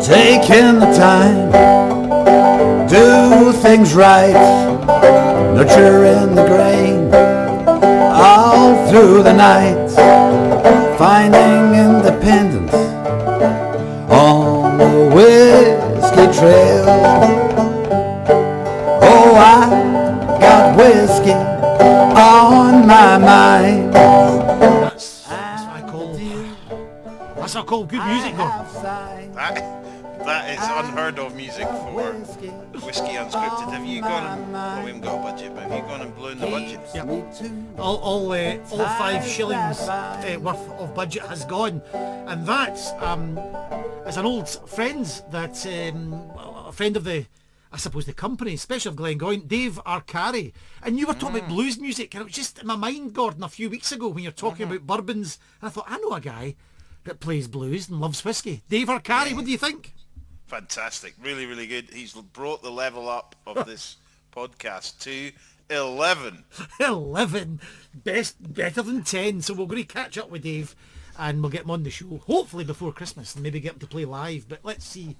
Taking the time, do things right, nurturing the grain all through the night, finding independence on the whiskey trail. Oh, I got whiskey on my mind. That's what I call good music, though. That is unheard of music for Whiskey Unscripted. Have you gone, well, we haven't got a budget, but have you gone and blown the budget? Yep. All 5 shillings worth of budget has gone, and that's as an old friend that a friend of the, I suppose, the company, especially of Glengoyne, Dave Arcari. And you were talking about blues music, and it was just in my mind, Gordon, a few weeks ago when you're talking about bourbons, and I thought, I know a guy that plays blues and loves whiskey. Dave Arcari, what do you think? Fantastic. Really, really good. He's brought the level up of this podcast to 11. 11. Better than 10. So we're going to catch up with Dave and we'll get him on the show, hopefully before Christmas, and maybe get him to play live. But let's see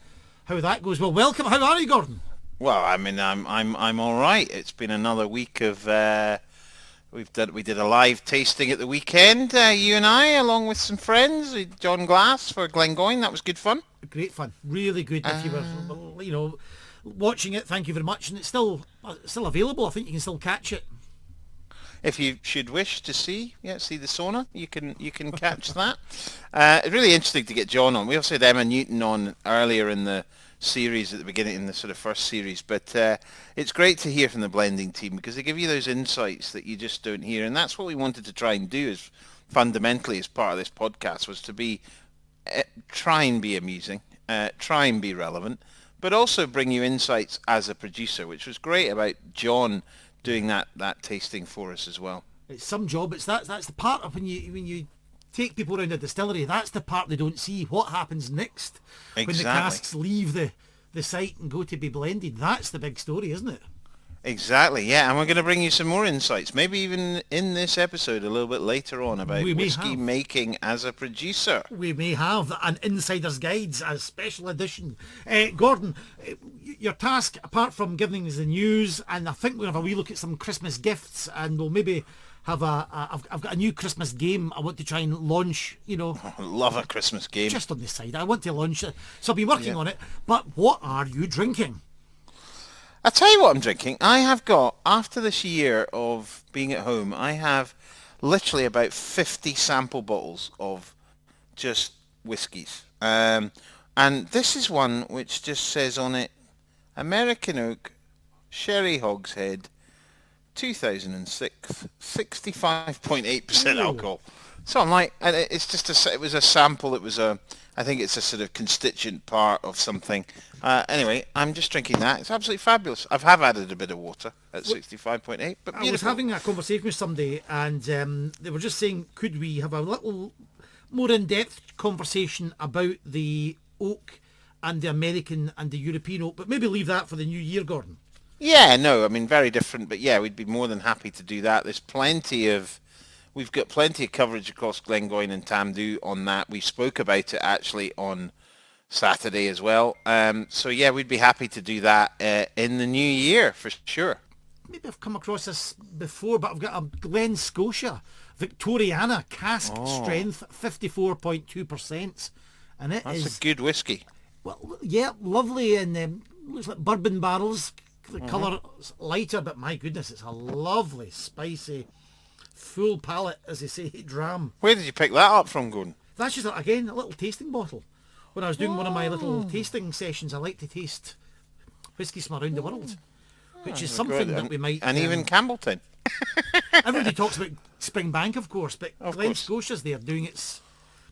how that goes. Well, welcome. How are you, Gordon? Well, I mean, I'm all right. It's been another week of we did a live tasting at the weekend. You and I, along with some friends, John Glass for Glengoyne. That was good fun. Great fun, really good. If you were, watching it, thank you very much. And it's still available. I think you can still catch it. If you should wish to see the sauna, you can catch that. It's really interesting to get John on. We also had Emma Newton on earlier in the series at the beginning, in the sort of first series, but it's great to hear from the blending team because they give you those insights that you just don't hear, and that's what we wanted to try and do is fundamentally as part of this podcast was to be try and be amusing, try and be relevant, but also bring you insights as a producer, which was great about John doing that tasting for us as well. It's some job. It's that's the part of when you take people around a distillery, that's the part they don't see. What happens next when the casks leave the site and go to be blended? That's the big story, isn't it? Exactly, yeah. And we're going to bring you some more insights, maybe even in this episode a little bit later on about whiskey making as a producer. We may have an Insider's Guides, a special edition. Gordon, your task, apart from giving us the news, and I think we'll have a wee look at some Christmas gifts, and we'll maybe have I've got a new Christmas game I want to try and launch, I love a Christmas game. Just on the side. I want to launch it. So I've been working on it. But what are you drinking? I'll tell you what I'm drinking. I have got, after this year of being at home, I have literally about 50 sample bottles of just whiskies. And this is one which just says on it, American Oak, Sherry Hogshead, 2006, 65.8% alcohol. So I'm like, and it's just it was a sample. It was I think it's a sort of constituent part of something. Anyway, I'm just drinking that. It's absolutely fabulous. I have added a bit of water at 65.8, but beautiful. I was having a conversation with somebody, and they were just saying, could we have a little more in-depth conversation about the oak and the American and the European oak, but maybe leave that for the new year, Gordon. Yeah, no, I mean, very different, but yeah, we'd be more than happy to do that. We've got plenty of coverage across Glengoyne and Tamdhu on that. We spoke about it actually on Saturday as well. So yeah, we'd be happy to do that in the new year for sure. Maybe I've come across this before, but I've got a Glen Scotia Victoriana cask strength, 54.2%, and that's a good whiskey. Well, yeah, lovely, and looks like bourbon barrels. The colour is lighter, but my goodness, it's a lovely, spicy, full palate, as they say, dram. Where did you pick that up from, Gordon? That's just, again, a little tasting bottle. When I was doing one of my little tasting sessions, I like to taste whiskies from around the world, which is something that we might... And even Campbelltown. Everybody talks about Springbank, of course, but Glen Scotia's there doing its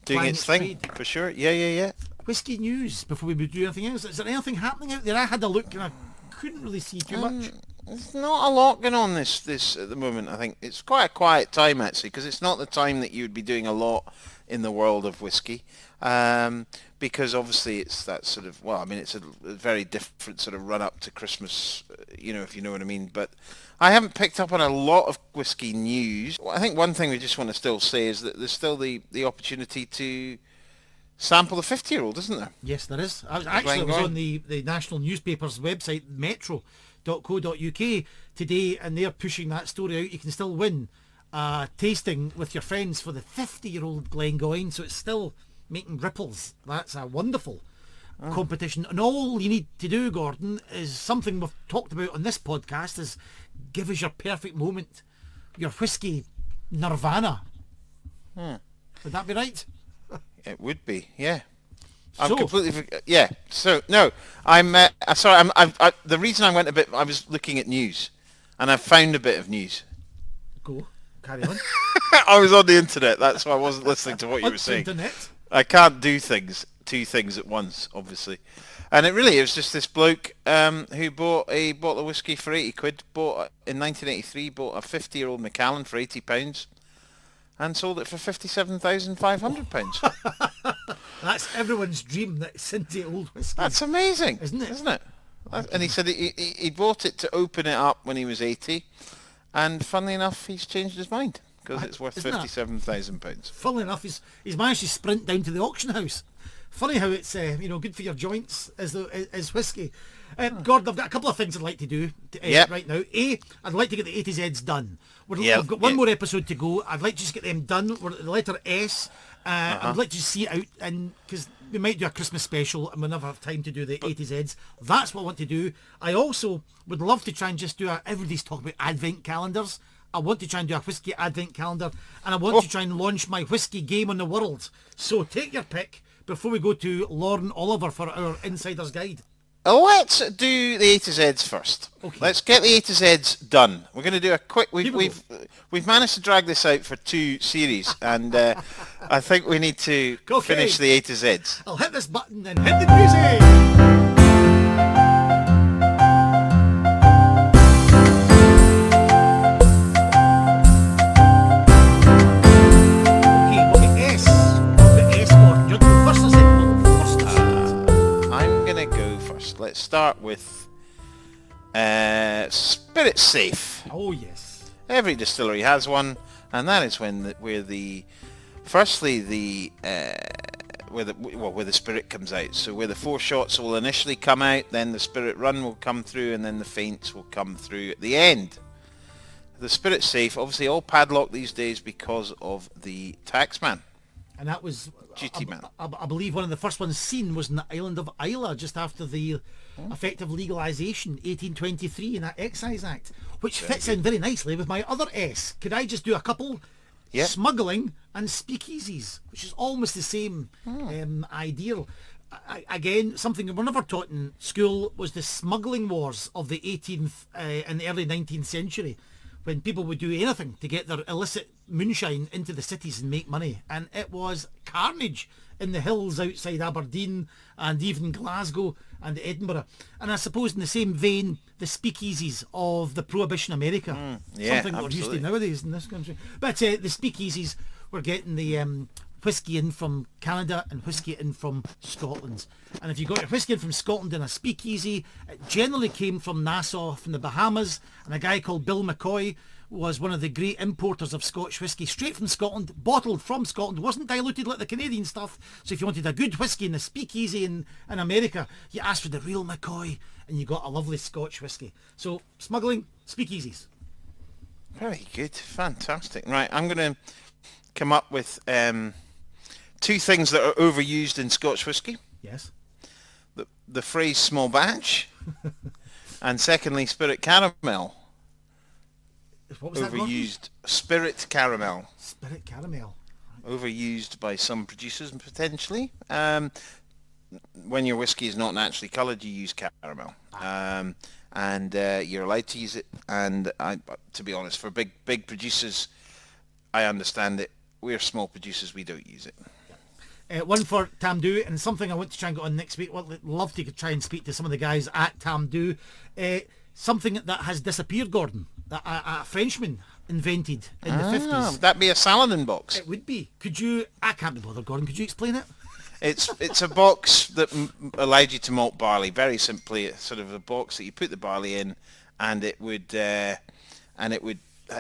thing, for sure. Yeah. Whiskey news, before we do anything else. Is there anything happening out there? I had a look and I couldn't really see too much. There's not a lot going on this at the moment. I think it's quite a quiet time actually, because it's not the time that you would be doing a lot in the world of whiskey, because obviously it's that sort of, well, I mean, it's a very different sort of run up to Christmas, if you know what I mean. But I haven't picked up on a lot of whiskey news. I think one thing we just want to still say is that there's still the opportunity to sample of 50-year-old, isn't there? Yes, there is. I was Glengoyne. on the national newspaper's website, metro.co.uk today, and they're pushing that story out. You can still win tasting with your friends for the 50-year-old Glengoyne, so it's still making ripples. That's a wonderful competition. And all you need to do, Gordon, is something we've talked about on this podcast, is give us your perfect moment, your whiskey nirvana. Would that be right? It would be, yeah. So- Yeah. So no, I'm sorry. The reason I went a bit. I was looking at news, and I found a bit of news. Go. Carry on. I was on the internet. That's why I wasn't listening to what you were saying. Internet. I can't do two things at once, obviously. And it was just this bloke who bought a bottle of whiskey for 80 quid. In 1983, bought a 50-year-old Macallan for £80. And sold it for £57,500. That's everyone's dream, that Cindy old whiskey. That's amazing, Isn't it? And he said he bought it to open it up when he was 80, and funnily enough, he's changed his mind because it's worth Isn't that- £57,000. Funnily enough, he's managed to sprint down to the auction house. Funny how it's good for your joints as whiskey. Gordon, I've got a couple of things I'd like to do right now. I'd like to get the A to Z's done. We've got one more episode to go. I'd like to just get them done. We're at the letter S. I'd like to see it out, and because we might do a Christmas special and we'll never have time to do the A to Z's. That's what I want to do. I also would love to try and just do everybody's talking about Advent calendars. I want to try and do a Whisky Advent calendar, and I want to try and launch my whisky game on the world. So take your pick before we go to Lauren Oliver for our Insider's Guide. Let's do the A to Z's first. Okay. Let's get the A to Z's done. We're going to do a quick. We've managed to drag this out for 2 series, and I think we need to finish the A to Z's. I'll hit this button and hit the music. Let's start with Spirit Safe. Oh yes. Every distillery has one, and that is where the spirit comes out. So where the 4 shots will initially come out, then the spirit run will come through, and then the feints will come through at the end. The Spirit Safe, obviously all padlocked these days because of the taxman. And that was, Duty man. I believe one of the first ones seen was in the island of Islay, just after the effective legalisation, 1823, in that Excise Act, which fits in very nicely with my other S. Could I just do a couple? Yep. Smuggling and speakeasies, which is almost the same ideal. Again, something we're never taught in school was the smuggling wars of the 18th and the early 19th century, when people would do anything to get their illicit moonshine into the cities and make money. And it was carnage in the hills outside Aberdeen and even Glasgow and Edinburgh. And I suppose in the same vein, the speakeasies of the Prohibition America. Something that we're used to nowadays in this country. But the speakeasies were getting the whisky in from Canada and whisky in from Scotland. And if you got your whisky in from Scotland in a speakeasy, it generally came from Nassau, from the Bahamas, and a guy called Bill McCoy was one of the great importers of Scotch whisky, straight from Scotland, bottled from Scotland, wasn't diluted like the Canadian stuff. So if you wanted a good whisky in the speakeasy in America, you asked for the real McCoy, and you got a lovely Scotch whisky. So smuggling, speakeasies. Very good, fantastic. Right, I'm going to come up with 2 things that are overused in Scotch whisky. Yes. The phrase small batch, and secondly, spirit caramel. What was that, Gordon? Overused. Spirit caramel. Spirit caramel. Overused by some producers potentially. When your whiskey is not naturally coloured, you use caramel. And you're allowed to use it. And to be honest, for big producers, I understand it. We're small producers, we don't use it. One for Tamdhu, and something I want to try and get on next week. I'd love to try and speak to some of the guys at Tamdhu. Something that has disappeared, Gordon, that a Frenchman invented in the 50s. Would that be a Saladin box? It would be. I can't be bothered, Gordon. Could you explain it? It's a box that allowed you to malt barley. Very simply, it's sort of a box that you put the barley in, and it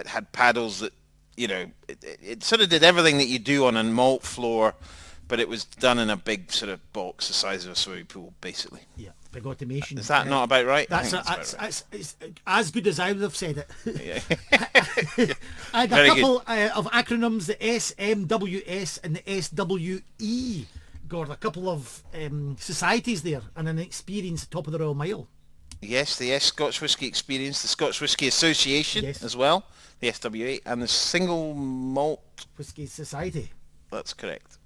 had paddles that, it sort of did everything that you do on a malt floor but it was done in a big sort of box the size of a swimming pool, basically. Yeah, big automation. Is that not about right? That's it's as good as I would have said it. Yeah. I had a Very couple of acronyms, the SMWS and the SWE. God, a couple of societies there, and an experience top of the Royal Mile. Yes, the Scotch Whisky Experience, the Scotch Whisky Association as well, the SWA, and the Single Malt Whisky Society. That's correct.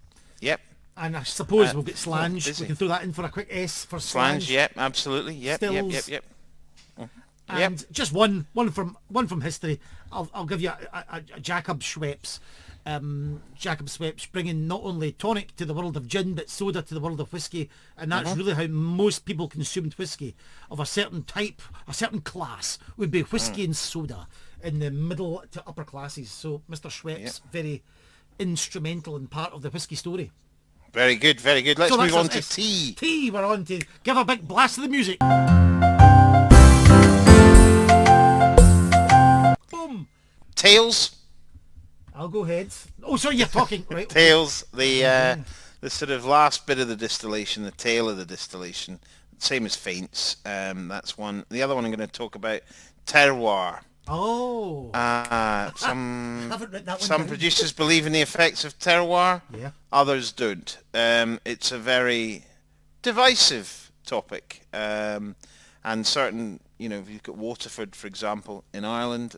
Yep. And I suppose we'll get Slainte. busy. We can throw that in for a quick S for Slainte, Slainte. yep, absolutely. Yep, Stills. yep. And just one from history. I'll give you a Jacob Schweppes. Jacob Schweppes bringing not only tonic to the world of gin but soda to the world of whiskey, and that's really how most people consumed whiskey of a certain type, a certain class would be whiskey and soda in the middle to upper classes. So Mr. Schweppes, very instrumental and part of the whiskey story. Very good, very good. Let's So move that's on to us. tea. Tea, we're on to give a big blast of the music. Boom. Tails. I'll go ahead. Oh, sorry, you're talking. Right. Okay. Tails, the sort of last bit of the distillation, the tail of the distillation. Same as faints. That's one. The other one I'm going to talk about, terroir. Oh. Some Haven't written that one some down. producers believe in the effects of terroir. Yeah. Others don't. It's a very divisive topic. And certain, if you've got Waterford, for example, in Ireland,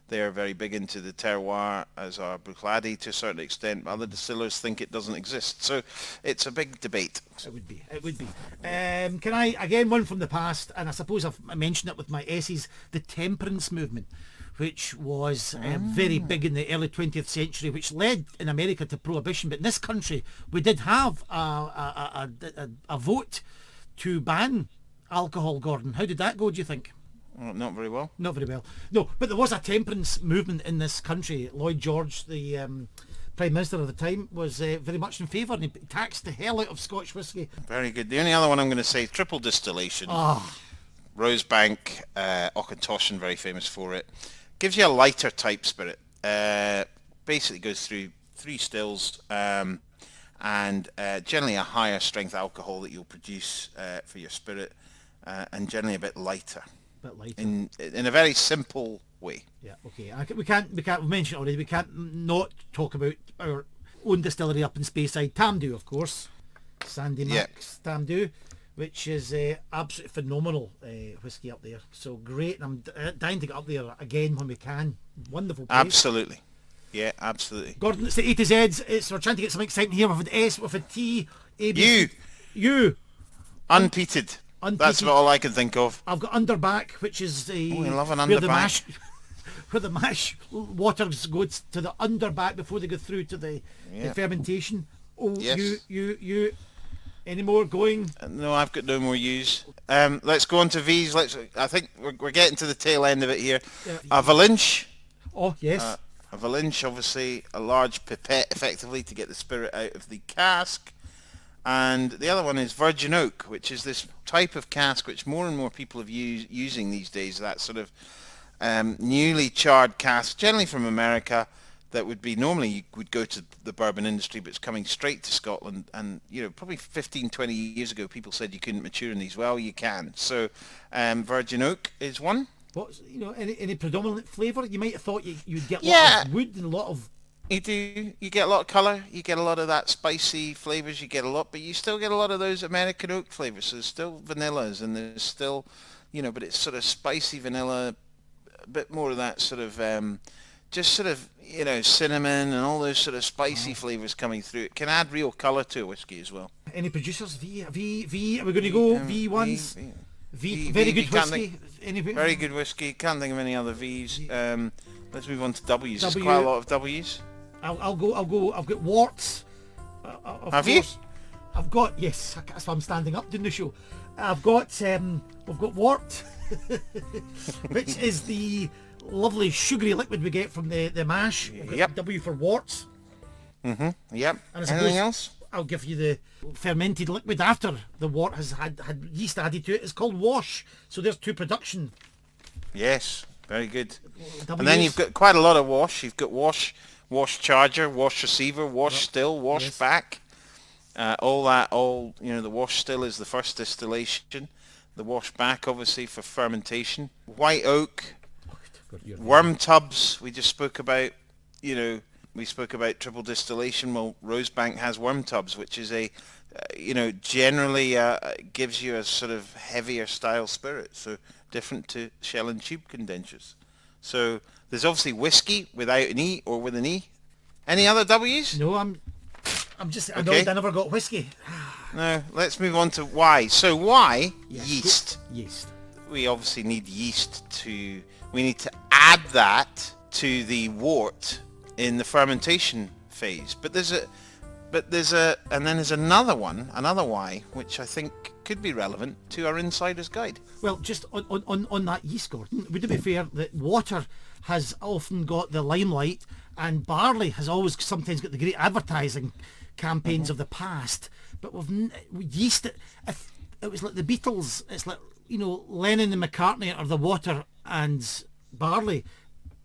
they're very big into the terroir, as are Bruichladdich to a certain extent. Other distillers think it doesn't exist. So it's a big debate. It would be. Can I, again, one from the past, and I suppose I've mentioned it with my essays, the temperance movement, which was very big in the early 20th century, which led in America to prohibition. But in this country, we did have a vote to ban alcohol, Gordon. How did that go, do you think? Well, not very well. Not very well. No, but there was a temperance movement in this country. Lloyd George, the Prime Minister of the time, was very much in favour, and he taxed the hell out of Scotch whisky. Very good. The only other one I'm going to say, triple distillation. Rosebank, Auchentoshan, very famous for it. Gives you a lighter type spirit. Basically goes through 3 stills and generally a higher strength alcohol that you'll produce for your spirit, and generally a bit lighter. In a very simple way. Yeah, okay. We can't mention it already. We can't not talk about our own distillery up in Speyside, Tamdhu, of course. Sandy Max Tamdhu, which is absolutely phenomenal whisky up there. So great, and I'm dying to get up there again when we can. Wonderful place. Absolutely. Yeah, absolutely. Gordon, it's the A to Zs. We're trying to get something exciting here with an S, with a T, A, B, U. Unpeated. That's about all I can think of. I've got underback, which is the I love an where underback. where the mash waters go to the underback before they go through to the fermentation. Oh, Yes. you. Any more going? No, I've got no more U's. Let's go on to V's. I think we're getting to the tail end of it here. A Valinche. Oh, yes. A Valinche, obviously, a large pipette, effectively, to get the spirit out of the cask. And the other one is virgin oak, which is this type of cask which more and more people are using these days. That sort of newly charred cask, generally from America, that would be normally you would go to the bourbon industry, but it's coming straight to Scotland. And probably 15, 20 years ago, people said you couldn't mature in these. Well, you can. So virgin oak is one. What's any predominant flavour? You might have thought you'd get a lot of wood and a lot of. You do. You get a lot of colour. You get a lot of that spicy flavours. You get a lot, but you still get a lot of those American oak flavours. So there's still vanillas, and there's still, but it's sort of spicy vanilla, a bit more of that sort of, just sort of, cinnamon and all those sort of spicy flavours coming through. It can add real colour to a whiskey as well. Any producers? V. Are we going to go V1s? V. Very good whiskey. Very good whiskey. Can't think of any other V's. Let's move on to W's. There's W. quite a lot of W's. I'll go. I've got warts. Have you? I've got, yes. That's why I'm standing up doing the show. We've got wort, which is the lovely sugary liquid we get from the mash. Yep. W for warts. Yep. And I suppose Anything else? I'll give you the fermented liquid after the wort has had yeast added to it. It's called wash. So there's 2 production. Yes. Very good. W's. And then you've got quite a lot of wash. You've got wash charger, wash receiver, wash still, wash back. The wash still is the first distillation. The wash back, obviously, for fermentation. White oak, worm tubs, we just spoke about. We spoke about triple distillation. Well, Rosebank has worm tubs, which is generally gives you a sort of heavier style spirit, so different to shell and tube condensers. So there's obviously whiskey without an E or with an E. Any other W's? No, I'm just Okay. I never got whiskey. No, let's move on to Y. So Y, Yes, yeast. Yeast. We obviously need yeast we need to add that to the wort in the fermentation phase. But there's another Y, which I think could be relevant to our insider's guide. Well, just on that yeast, Gordon, would it be fair that water has often got the limelight and barley has always sometimes got the great advertising campaigns of the past, but with yeast, if it was like the Beatles, it's like, Lennon and McCartney are the water and barley.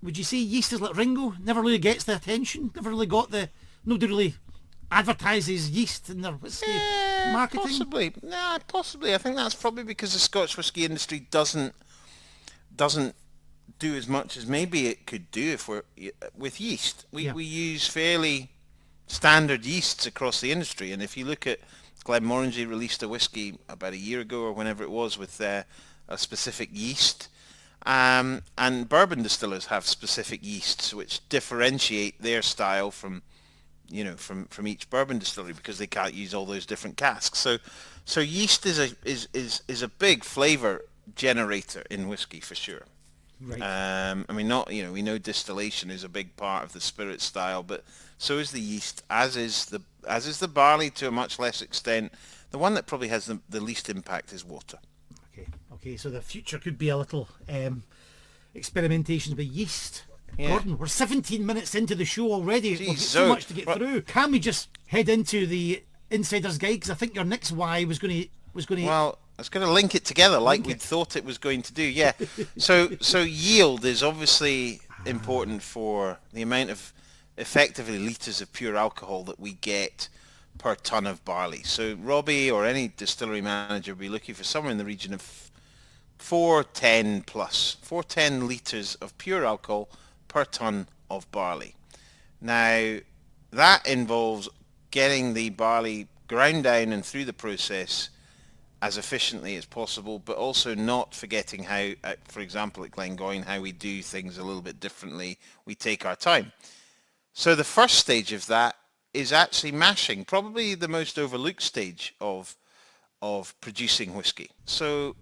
Would you say yeast is like Ringo? Never really gets the attention, never really got nobody really advertises yeast in their whiskey marketing? Possibly. I think that's probably because the Scotch whisky industry doesn't do as much as maybe it could do if we're with yeast. We use fairly standard yeasts across the industry, and if you look at Glenmorangie released a whiskey about a year ago or whenever it was with a specific yeast, and bourbon distillers have specific yeasts which differentiate their style from each bourbon distillery because they can't use all those different casks. So yeast is a big flavour generator in whiskey for sure. Right. We know distillation is a big part of the spirit style, but so is the yeast, as is the barley to a much less extent. The one that probably has the least impact is water. Okay. So the future could be a little experimentation with yeast. Yeah. Gordon, we're 17 minutes into the show already. We've got so so much to get through. Can we just head into the Insider's Guide? Because I think your next Y was going to. Well, I was going to link it together like we thought it was going to do. Yeah. So yield is obviously important for the amount of effectively litres of pure alcohol that we get per tonne of barley. So Robbie or any distillery manager will be looking for somewhere in the region of 410 litres of pure alcohol per tonne of barley. Now that involves getting the barley ground down and through the process as efficiently as possible, but also not forgetting how, for example, at Glengoyne, how we do things a little bit differently. We take our time. So the first stage of that is actually mashing, probably the most overlooked stage of producing whiskey. So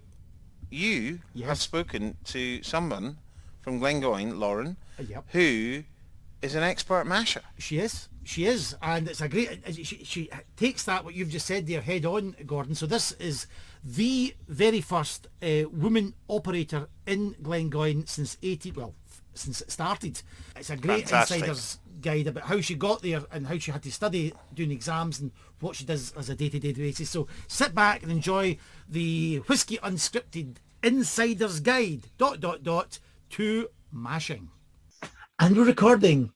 you have spoken to someone from Glengoyne, Lauren, who is an expert masher. She is, and it's a great. She takes that what you've just said there head on, Gordon. So this is the very first woman operator in Glengoyne since it started. It's a great insider's guide about how she got there and how she had to study doing exams and what she does as a day-to-day basis. So sit back and enjoy the Whisky Unscripted Insider's Guide ... to mashing. And we're recording.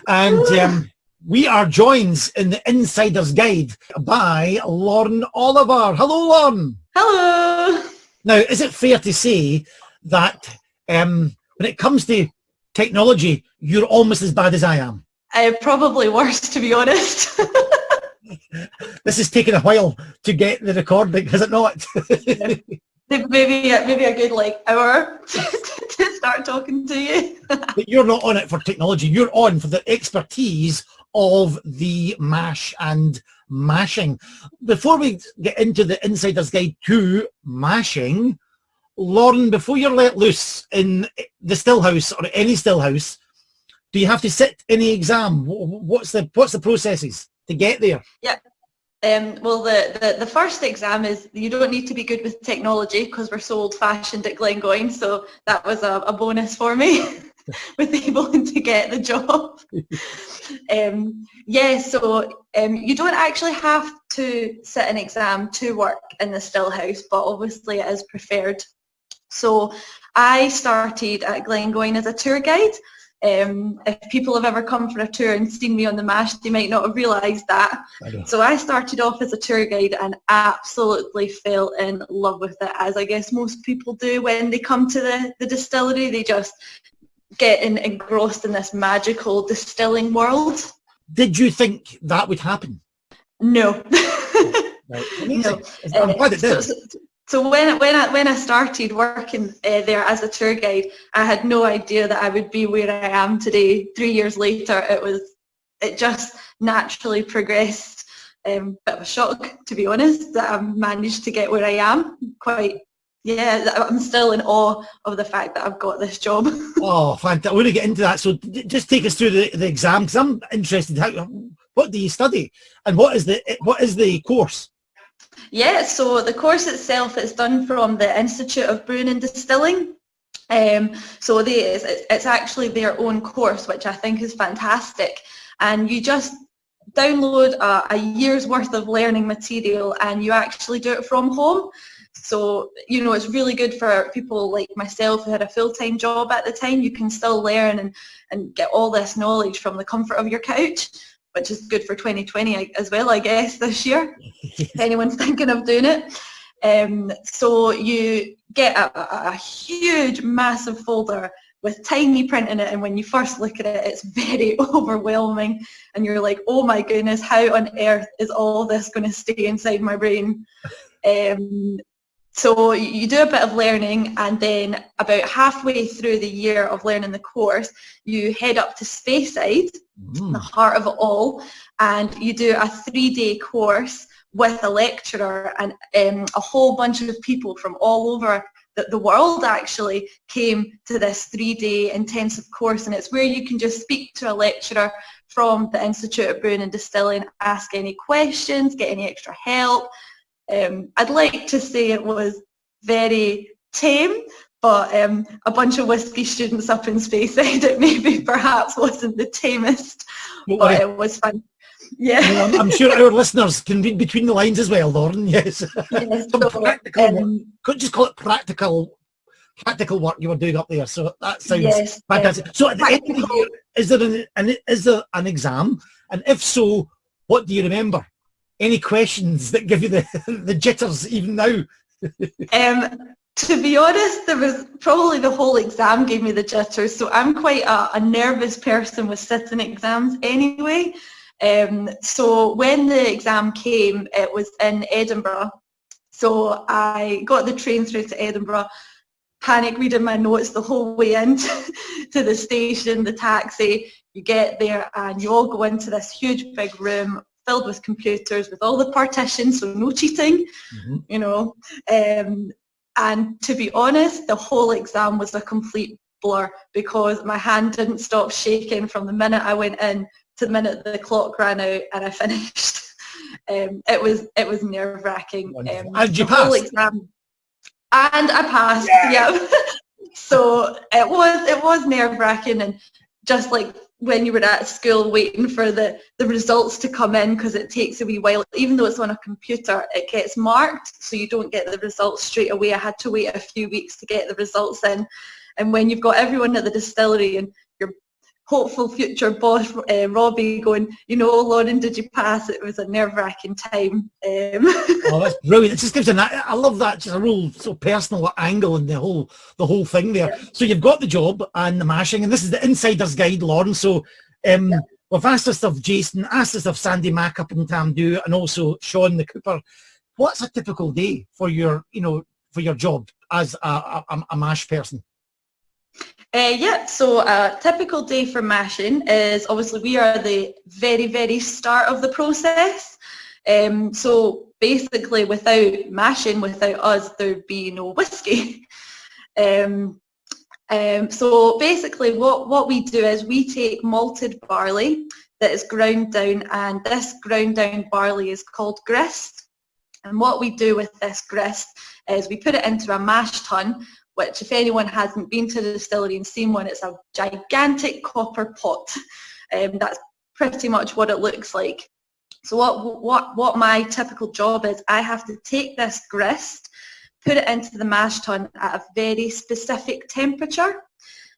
And we are joined in the Insider's Guide by Lauren Oliver. Hello, Lauren. Hello. Now, is it fair to say that when it comes to technology, you're almost as bad as I am? Probably worse, to be honest. This has taken a while to get the recording, has it not? Maybe a good hour to start talking to you. But you're not on it for technology. You're on for the expertise of the mash and mashing. Before we get into the Insider's Guide to mashing, Lauren, before you're let loose in the stillhouse or any stillhouse, do you have to sit any exam? What's the processes to get there? Yeah. Well, the first exam is you don't need to be good with technology because we're so old-fashioned at Glengoyne, so that was a bonus for me with able to get the job. You don't actually have to sit an exam to work in the stillhouse, but obviously it is preferred. So I started at Glengoyne as a tour guide. If people have ever come for a tour and seen me on the mash, they might not have realised that. So I started off as a tour guide and absolutely fell in love with it, as I guess most people do when they come to the distillery. They just get engrossed in this magical distilling world. Did you think that would happen? No. Right. No. I'm glad it did. So when I started working there as a tour guide, I had no idea that I would be where I am today. 3 years later, it just naturally progressed. Bit of a shock, to be honest, that I managed to get where I am. I'm still in awe of the fact that I've got this job. Oh, fantastic. I want to get into that. So just take us through the exam, because I'm interested. What do you study, and what is the course? Yeah, so the course itself is done from the Institute of Brewing and Distilling. So it's actually their own course, which I think is fantastic. And you just download a year's worth of learning material and you actually do it from home. So, it's really good for people like myself who had a full-time job at the time. You can still learn and get all this knowledge from the comfort of your couch, which is good for 2020 as well, I guess, this year, if anyone's thinking of doing it. So you get a huge, massive folder with tiny print in it, and when you first look at it, it's very overwhelming, and you're like, oh my goodness, how on earth is all this going to stay inside my brain? So you do a bit of learning, and then about halfway through the year of learning the course, you head up to Speyside, the heart of it all, and you do a 3-day course with a lecturer, and a whole bunch of people from all over the world actually came to this 3-day intensive course, and it's where you can just speak to a lecturer from the Institute of Brewing and Distilling, ask any questions, get any extra help. I'd like to say it was very tame, but a bunch of whiskey students up in Speyside, it maybe perhaps wasn't the tamest, but it was fun. Yeah. I'm sure our listeners can read between the lines as well, Lauren. Yes. Yes, Some practical could just call it practical work you were doing up there. So that sounds fantastic. So at the end of the year, is there an exam? And if so, what do you remember? Any questions that give you the jitters even now? To be honest, there was probably the whole exam gave me the jitters. So I'm quite a nervous person with sitting exams anyway. So when the exam came, it was in Edinburgh. So I got the train through to Edinburgh, panic reading my notes the whole way into to the station, the taxi. You get there and you all go into this huge big room filled with computers with all the partitions, so no cheating, and to be honest, the whole exam was a complete blur because my hand didn't stop shaking from the minute I went in to the minute the clock ran out and I finished. It was nerve-wracking. And you passed? Exam, and I passed, yeah. So it was nerve-wracking, and just like when you were at school waiting for the results to come in, because it takes a wee while, even though it's on a computer, it gets marked, so you don't get the results straight away. I had to wait a few weeks to get the results in. And when you've got everyone at the distillery and your hopeful future boss, Robbie, going, Lauren, did you pass? It was a nerve-wracking time. Oh, that's brilliant. It just gives I love that, just a real so personal angle in the whole thing there. Yeah. So you've got the job and the mashing, and this is the insider's guide, Lauren. So we've asked us of Jason, asked us of Sandy Mack up in Tamdhu, and also Sean the Cooper. What's a typical day for your job as a mash person? So a typical day for mashing is, obviously we are the very, very start of the process. So basically without mashing, without us, there'd be no whiskey. So basically what we do is we take malted barley that is ground down, and this ground down barley is called grist. And what we do with this grist is we put it into a mash tun, which if anyone hasn't been to the distillery and seen one, it's a gigantic copper pot. That's pretty much what it looks like. So what my typical job is, I have to take this grist, put it into the mash tun at a very specific temperature,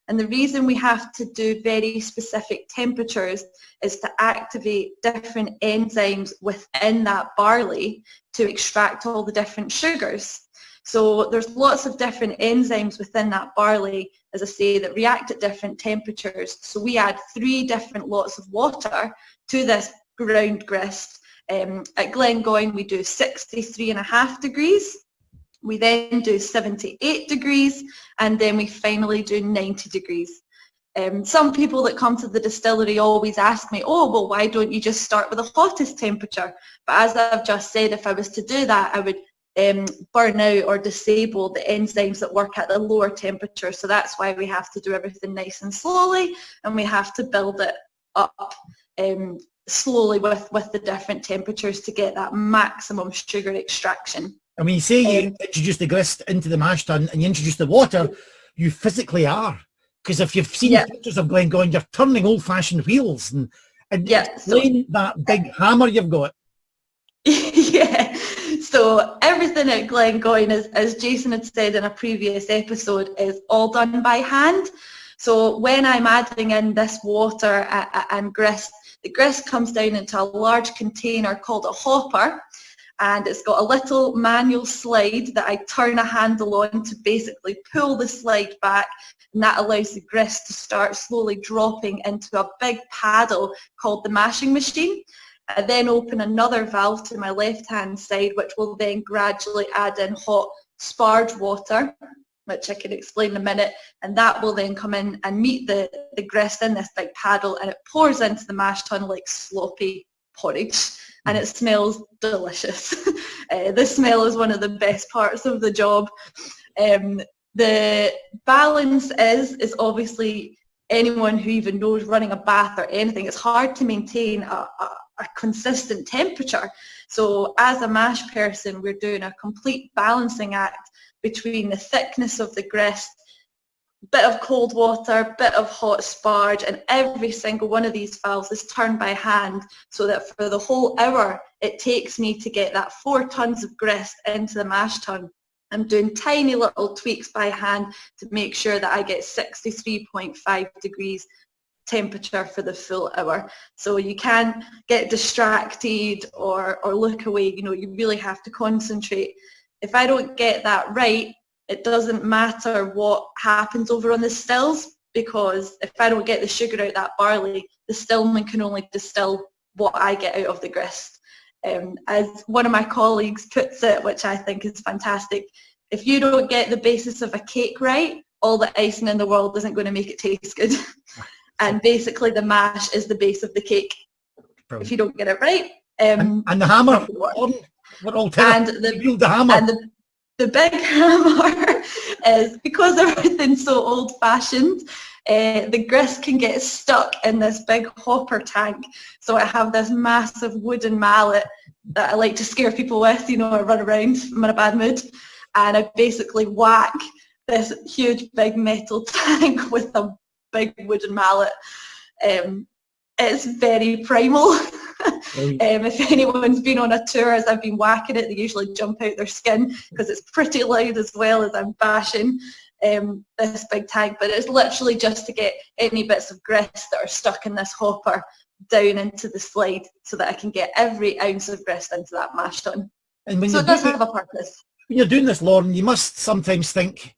And the reason we have to do very specific temperatures is to activate different enzymes within that barley to extract all the different sugars. So there's lots of different enzymes within that barley, as I say, that react at different temperatures. So we add 3 different lots of water to this ground grist. At Glengoyne, we do 63.5 degrees. We then do 78 degrees, and then we finally do 90 degrees. Some people that come to the distillery always ask me, oh, well, why don't you just start with the hottest temperature? But as I've just said, if I was to do that, I would burn out or disable the enzymes that work at the lower temperature. So that's why we have to do everything nice and slowly, and we have to build it up slowly with the different temperatures to get that maximum sugar extraction. And when you say you introduce the grist into the mash tun and you introduce the water, you physically are. Because if you've seen pictures of Glengoyne, you're turning old-fashioned wheels and explain that big hammer you've got. Yeah, so everything at Glengoyne, as Jason had said in a previous episode, is all done by hand. So when I'm adding in this water and grist, the grist comes down into a large container called a hopper, and it's got a little manual slide that I turn a handle on to basically pull the slide back, and that allows the grist to start slowly dropping into a big paddle called the mashing machine. I then open another valve to my left-hand side, which will then gradually add in hot sparge water, which I can explain in a minute, and that will then come in and meet the grist in this big paddle, and it pours into the mash tun like sloppy porridge, and it smells delicious. The smell is one of the best parts of the job. The balance is obviously, anyone who even knows running a bath or anything, it's hard to maintain a consistent temperature. So as a mash person, we're doing a complete balancing act between the thickness of the grist, bit of cold water, bit of hot sparge, and every single one of these valves is turned by hand, so that for the whole hour it takes me to get that 4 tons of grist into the mash tun. I'm doing tiny little tweaks by hand to make sure that I get 63.5 degrees temperature for the full hour. So you can't get distracted or look away. You know, you really have to concentrate. If I don't get that right, it doesn't matter what happens over on the stills, because if I don't get the sugar out of that barley, the stillman can only distill what I get out of the grist. As one of my colleagues puts it, which I think is fantastic, if you don't get the basis of a cake right, all the icing in the world isn't going to make it taste good. And basically the mash is the base of the cake. Brilliant. If you don't get it right. And the hammer. What all and the hammer. And the big hammer is, because everything's so old-fashioned, the grist can get stuck in this big hopper tank. So I have this massive wooden mallet that I like to scare people with, you know, I run around, I'm in a bad mood, and I basically whack this huge big metal tank with a big wooden mallet. It's very primal. If anyone's been on a tour as I've been whacking it, they usually jump out their skin because it's pretty loud as well as I'm bashing this big tank. But it's literally just to get any bits of grist that are stuck in this hopper down into the slide so that I can get every ounce of grist into that mash tun. So it does have a purpose. When you're doing this, Lauren, you must sometimes think,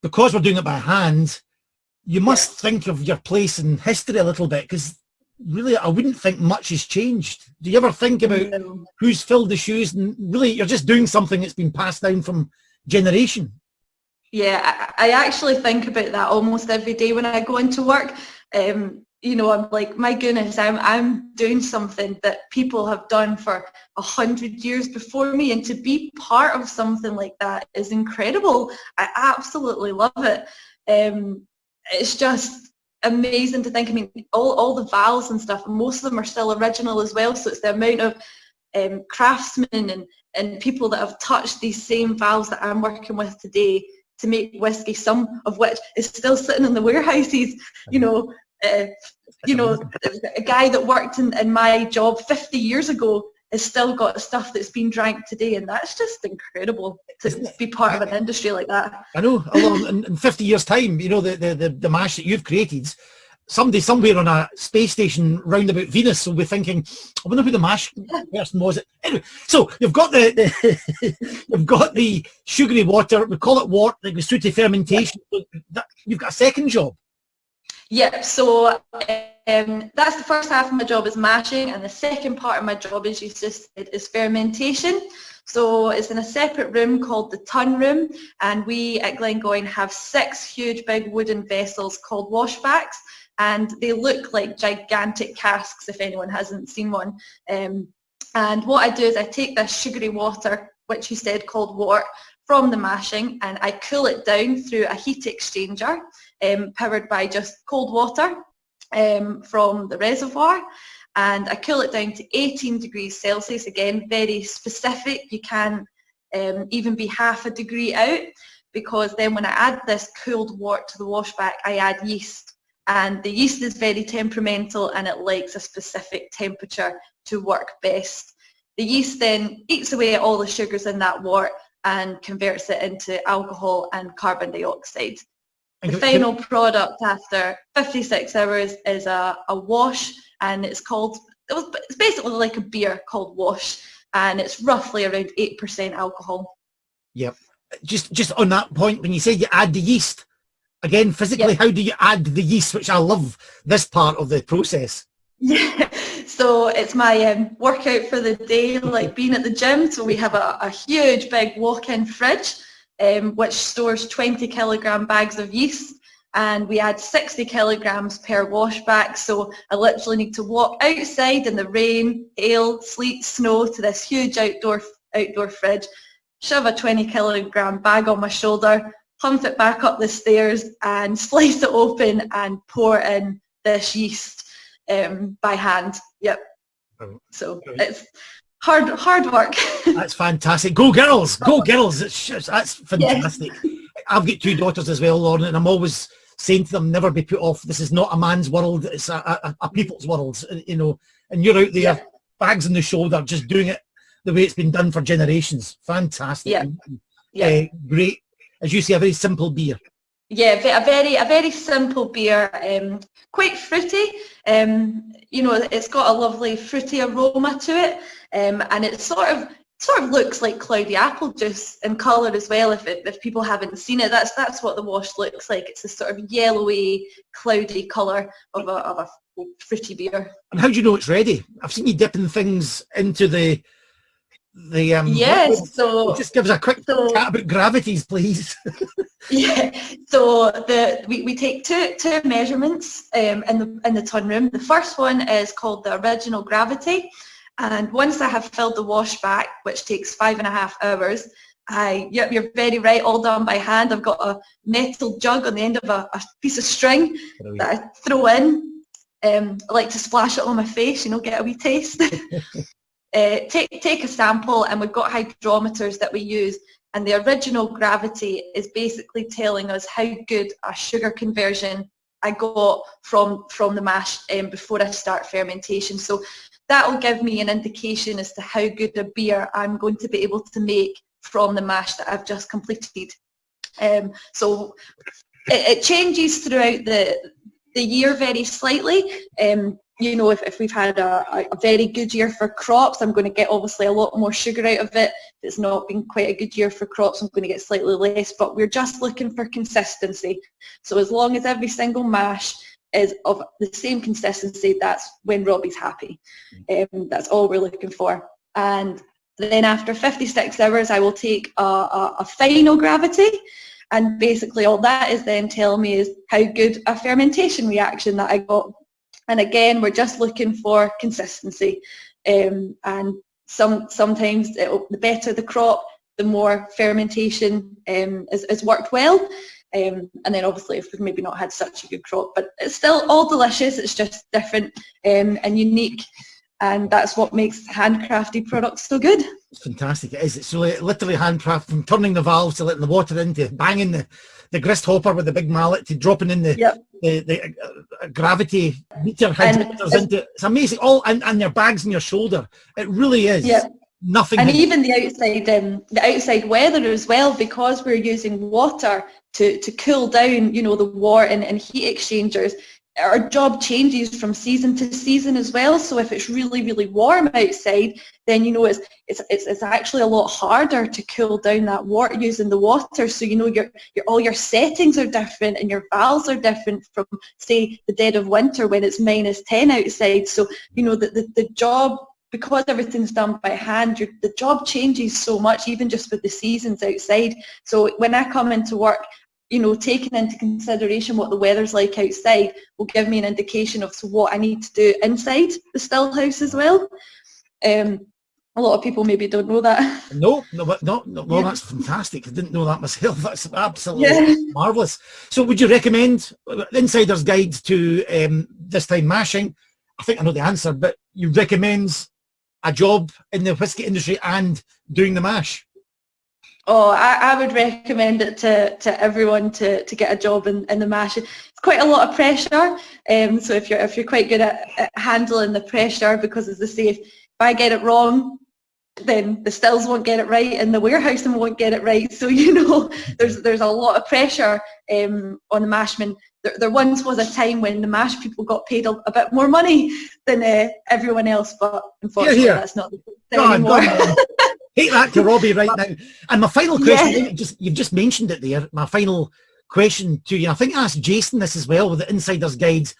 because we're doing it by hand, you must think of your place in history a little bit, because really I wouldn't think much has changed. Do you ever think about who's filled the shoes, and really you're just doing something that's been passed down from generation? Yeah, I actually think about that almost every day when I go into work. You know, I'm like, my goodness, I'm doing something that people have done for 100 years before me, and to be part of something like that is incredible. I absolutely love it. It's just amazing to think. I mean, all the valves and stuff, most of them are still original as well, so it's the amount of craftsmen and people that have touched these same valves that I'm working with today to make whiskey, some of which is still sitting in the warehouses. You know, a guy that worked in my job 50 years ago is still got stuff that's been drank today, and that's just incredible to be part of an industry like that. I know. In 50 years' time, you know, the mash that you've created, somebody somewhere on a space station round about Venus will be thinking, I wonder who the mash person was. Anyway, so you've got you've got the sugary water. We call it wort that goes through to fermentation. You've got a second job. Yep. So that's the first half of my job is mashing, and the second part of my job, as you just said, is fermentation. So it's in a separate room called the tun room, and we at Glengoyne have 6 huge big wooden vessels called washbacks, and they look like gigantic casks if anyone hasn't seen one. And what I do is I take this sugary water, which you said called wort, from the mashing, and I cool it down through a heat exchanger powered by just cold water from the reservoir, and I cool it down to 18 degrees Celsius, again very specific. You can even be half a degree out, because then when I add this cooled wort to the washback, I add yeast, and the yeast is very temperamental and it likes a specific temperature to work best. The yeast then eats away at all the sugars in that wort and converts it into alcohol and carbon dioxide. The final product after 56 hours is a wash, and it's basically like a beer called wash, and it's roughly around 8% alcohol. Yep. Just on that point, when you say you add the yeast, again, physically, how do you add the yeast, which I love this part of the process? Yeah, so it's my workout for the day, like being at the gym. So we have a huge big walk-in fridge, which stores 20 kilogram bags of yeast, and we add 60 kilograms per washback. So I literally need to walk outside in the rain, hail, sleet, snow to this huge outdoor fridge, shove a 20 kilogram bag on my shoulder, hump it back up the stairs and slice it open and pour in this yeast by hand. Yep. So it's hard work. That's fantastic. Go girls, go girls. That's fantastic. Yes. I've got 2 daughters as well, Lauren, and I'm always saying to them, never be put off. This is not a man's world, it's a people's world, you know, and you're out there, bags on the shoulder, just doing it the way it's been done for generations. Fantastic. Great. As you say, a very simple beer. Yeah, a very simple beer, quite fruity. You know, it's got a lovely fruity aroma to it, and it sort of looks like cloudy apple juice in colour as well. If people haven't seen it, that's what the wash looks like. It's a sort of yellowy, cloudy colour of a fruity beer. And how do you know it's ready? I've seen you dipping things into the yes, so just give us a quick chat about gravities, please. Yeah, so we take two measurements in the tun room. The first one is called the original gravity, and once I have filled the wash back, which takes 5.5 hours, you're very right, all done by hand. I've got a metal jug on the end of a piece of string that I throw in. I like to splash it on my face, you know, get a wee taste. Take a sample, and we've got hydrometers that we use, and the original gravity is basically telling us how good a sugar conversion I got from the mash before I start fermentation. So that will give me an indication as to how good a beer I'm going to be able to make from the mash that I've just completed. So it changes throughout the year very slightly. You know, if we've had a very good year for crops, I'm going to get obviously a lot more sugar out of it. If it's not been quite a good year for crops, I'm going to get slightly less, but we're just looking for consistency. So as long as every single mash is of the same consistency, that's when Robbie's happy. That's all we're looking for. And then after 56 hours, I will take a final gravity, and basically all that is then telling me is how good a fermentation reaction that I got. And again, we're just looking for consistency, and sometimes the better the crop, the more fermentation has worked well, and then obviously if we've maybe not had such a good crop, but it's still all delicious. It's just different and unique. and that's what makes handcrafted products so good. It's fantastic. It is. It's really literally handcraft, from turning the valves to letting the water in, to banging the grist hopper with the big mallet, to dropping in the gravity meter hydrometers into it. It's amazing. All and your bags on your shoulder. It really is. Yep. Nothing. And even the outside weather as well, because we're using water to cool down, you know, the water and heat exchangers. Our job changes from season to season as well. So if it's really, really warm outside, then you know it's actually a lot harder to cool down that water using the water. So you know all your settings are different and your valves are different from, say, the dead of winter when it's -10 outside. So you know the job, because everything's done by hand, the job changes so much, even just with the seasons outside. So when I come into work, you know, taking into consideration what the weather's like outside will give me an indication of what I need to do inside the still house as well. A lot of people maybe don't know that. No, that's fantastic. I didn't know that myself. That's absolutely marvellous. So would you recommend Insider's Guide to this time mashing? I think I know the answer, but you recommend a job in the whisky industry and doing the mash? Oh, I would recommend it to everyone to get a job in the mash. It's quite a lot of pressure, so if you're quite good at handling the pressure, because as I say, if I get it wrong, then the stills won't get it right and the warehousing won't get it right. So you know, there's a lot of pressure on the mashmen. There once was a time when the mash people got paid a bit more money than everyone else, but unfortunately that's not the case anymore. Take that to Robbie right now. And my final question, you've just mentioned it there, my final question to you, I think I asked Jason this as well with the Insider's Guides.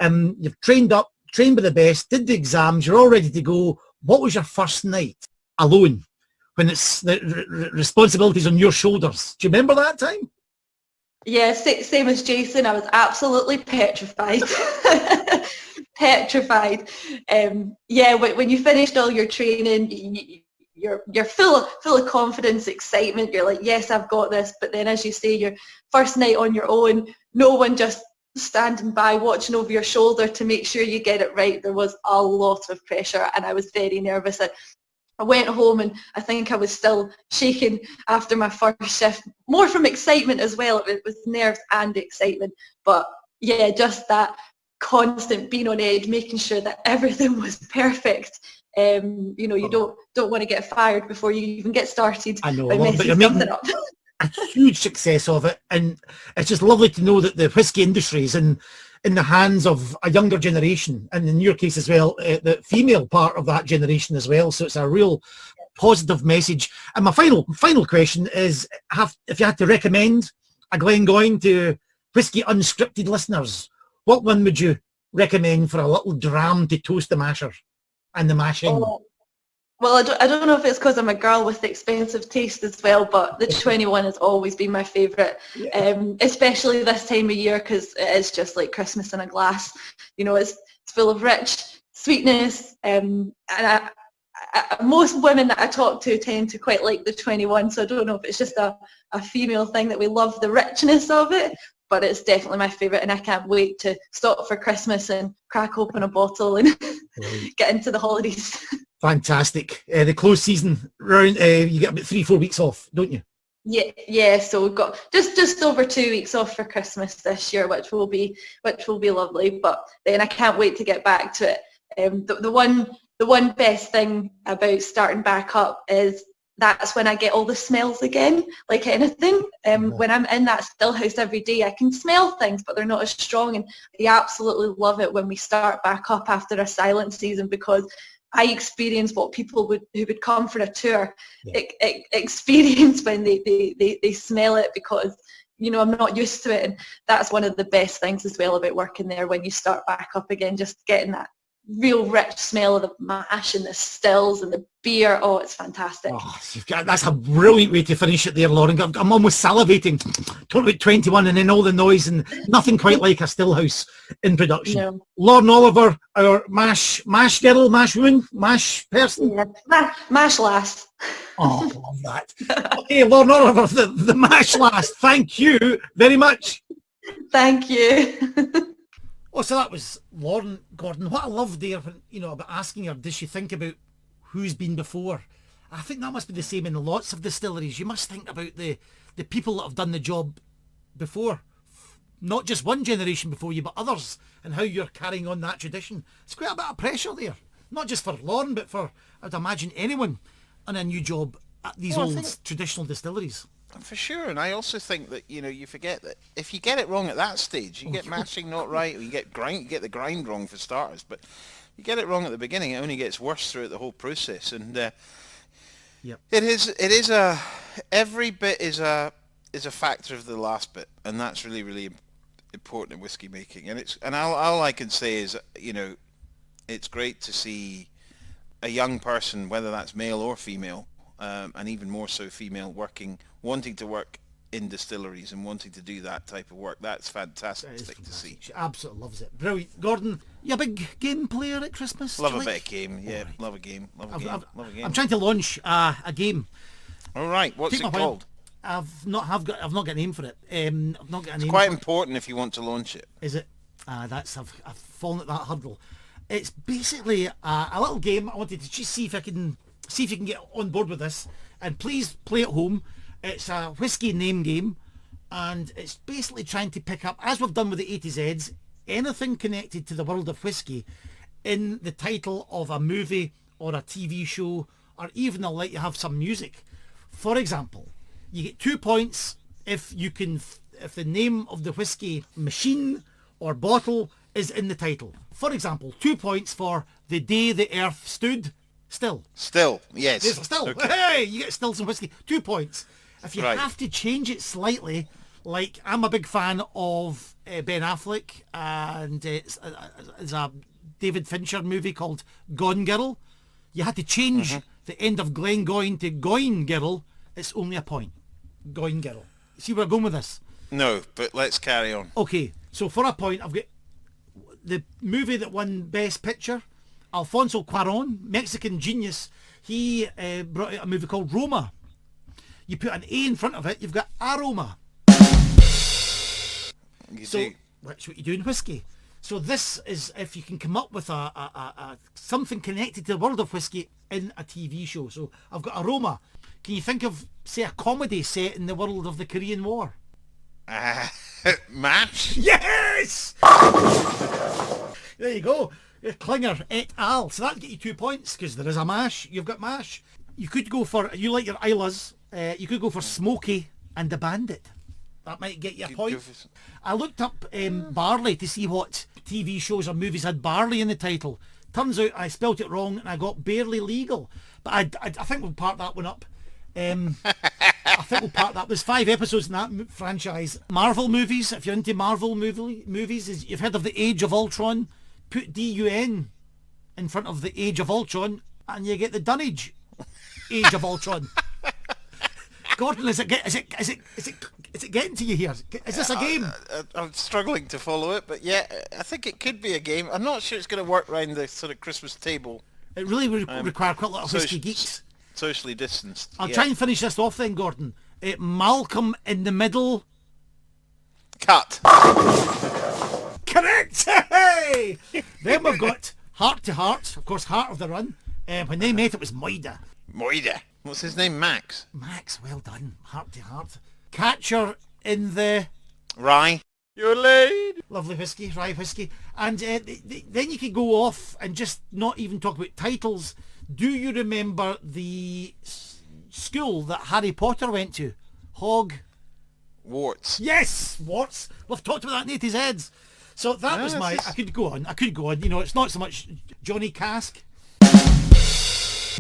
You've trained with the best, did the exams, you're all ready to go. What was your first night alone when it's the responsibilities on your shoulders? Do you remember that time? Yeah, same as Jason. I was absolutely petrified. Petrified. When you finished all your training, you're full of confidence, excitement. You're like, yes, I've got this. But then, as you say, your first night on your own, no one just standing by watching over your shoulder to make sure you get it right. There was a lot of pressure and I was very nervous. I went home and I think I was still shaking after my first shift, more from excitement as well. It was nerves and excitement. But yeah, just that constant being on edge, making sure that everything was perfect. You know, you don't want to get fired before you even get started. I know, by but messing you're making something up. a huge success of it, and it's just lovely to know that the whisky industry is in the hands of a younger generation, and in your case as well, the female part of that generation as well. So it's a real positive message. And my final question is, if you had to recommend a Glengoyne to Whisky Unscripted listeners, what one would you recommend for a little dram to toast the masher and the mashing? Oh, well, I don't know if it's because I'm a girl with expensive taste as well, but the 21 has always been my favourite, especially this time of year, because it is just like Christmas in a glass. You know, it's full of rich sweetness, and most women that I talk to tend to quite like the 21, so I don't know if it's just a female thing that we love the richness of it, but it's definitely my favourite, and I can't wait to stop for Christmas and crack open a bottle and get into the holidays. Fantastic. The close season round, you get about 3-4 weeks off, don't you? Yeah. So we've got just over 2 weeks off for Christmas this year, which will be lovely. But then I can't wait to get back to it. The one best thing about starting back up is that's when I get all the smells again, like anything. When I'm in that still house every day, I can smell things, but they're not as strong. And I absolutely love it when we start back up after a silent season, because I experience what people who would come for a tour experience when they smell it, because you know, I'm not used to it. And that's one of the best things as well about working there, when you start back up again, just getting that real rich smell of the mash and the stills and the beer. Oh, it's fantastic. Oh, that's a brilliant way to finish it there, Lauren. I'm almost salivating. Talking about 21 and then all the noise, and nothing quite like a still house in production. No. Lauren Oliver, our mash girl, mash woman, mash person. Yeah. Mash lass. Oh, I love that. Okay, Lauren Oliver, the mash lass. Thank you very much. Thank you. Oh, so that was Lauren Gordon. What I love there, when, about asking her, does she think about who's been before? I think that must be the same in lots of distilleries. You must think about the people that have done the job before. Not just one generation before you, but others, and how you're carrying on that tradition. It's quite a bit of pressure there. Not just for Lauren, but for, I'd imagine, anyone on a new job at these traditional distilleries. For sure, and I also think that you forget that if you get it wrong at that stage, you get mashing not right, or you get the grind wrong for starters. But you get it wrong at the beginning, it only gets worse throughout the whole process. And Yep. Every bit is a factor of the last bit, and that's really, really important in whiskey making. And all I can say is it's great to see a young person, whether that's male or female, and even more so female, wanting to work in distilleries and wanting to do that type of work. That's fantastic to see. She absolutely loves it. Brilliant. Gordon, you a big game player at Christmas? Love a bit of game, yeah. Right. Love a game. I'm trying to launch a game. All right, what's it called? I've not got a name for it. I've not got a name. It's quite important if you want to launch it. Is it? I've fallen at that hurdle. It's basically a little game. I wanted to just see if you can get on board with this, and please play at home. It's a whiskey name game, and it's basically trying to pick up, as we've done with the A to Zs, anything connected to the world of whiskey in the title of a movie or a TV show, or even I'll let you have some music. For example, you get 2 points if the name of the whiskey machine or bottle is in the title. For example, 2 points for The Day the Earth Stood Still. Still, yes. Yes, still. Okay. Hey, you get stills and whiskey. 2 points. If you have to change it slightly, like I'm a big fan of Ben Affleck, and it's a David Fincher movie called Gone Girl. You had to change the end of Glengoyne to Goyne Girl. It's only a point. Goyne Girl. See where I'm going with this? No, but let's carry on. Okay, so for a point, I've got the movie that won Best Picture. Alfonso Cuarón, Mexican genius. He brought out a movie called Roma. You put an A in front of it, you've got aroma. That's what you do in whiskey. So this is if you can come up with a something connected to the world of whiskey in a TV show. So I've got aroma. Can you think of, say, a comedy set in the world of the Korean War? MASH? Yes! There you go. Klinger et al. So that'll get you 2 points, because there is a MASH. You've got MASH. You could go for, you like your Islas, you could go for Smokey and the Bandit. That might get you a point. I looked up barley to see what TV shows or movies had barley in the title. Turns out I spelt it wrong and I got Barely Legal. But I think we'll part that one up. There's 5 episodes in that franchise. Marvel movies, if you're into Marvel movies, you've heard of the Age of Ultron. Put DUN in front of the Age of Ultron and you get the Dunnage Age of Ultron. Gordon, is it getting to you here? Is this a game? I'm struggling to follow it, but yeah, I think it could be a game. I'm not sure it's going to work around the sort of Christmas table. It really would require quite a lot of whiskey geeks. Socially distanced. I'll try and finish this off then, Gordon. Malcolm in the Middle. Cut. Correct! Hey! Then we've got Heart to Heart, of course, Heart of the Run. When they met, it was Moida. Moida. What's his name? Max. Max, well done. Heart to Heart. Catcher in the Rye. You're late. Lovely whiskey, rye whiskey. And then you could go off and just not even talk about titles. Do you remember the school that Harry Potter went to? Warts. Yes, Warts. We've talked about that in 80's Heads. So that was my... I could go on. You know, it's not so much Johnny Cask.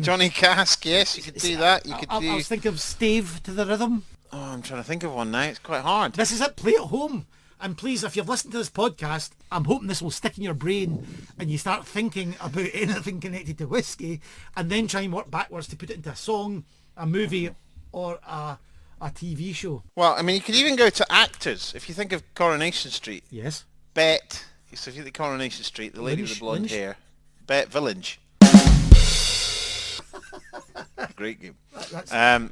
Johnny Cask, yes, you could do that. I was thinking of Stave to the Rhythm. Oh, I'm trying to think of one now. It's quite hard. This is it. Play at home. And please, if you've listened to this podcast, I'm hoping this will stick in your brain and you start thinking about anything connected to whiskey and then try and work backwards to put it into a song, a movie, or a TV show. Well, I mean, you could even go to actors. If you think of Coronation Street. Yes. Bet. So if you think Coronation Street, the lady with the blonde hair. Bet Village. Great game.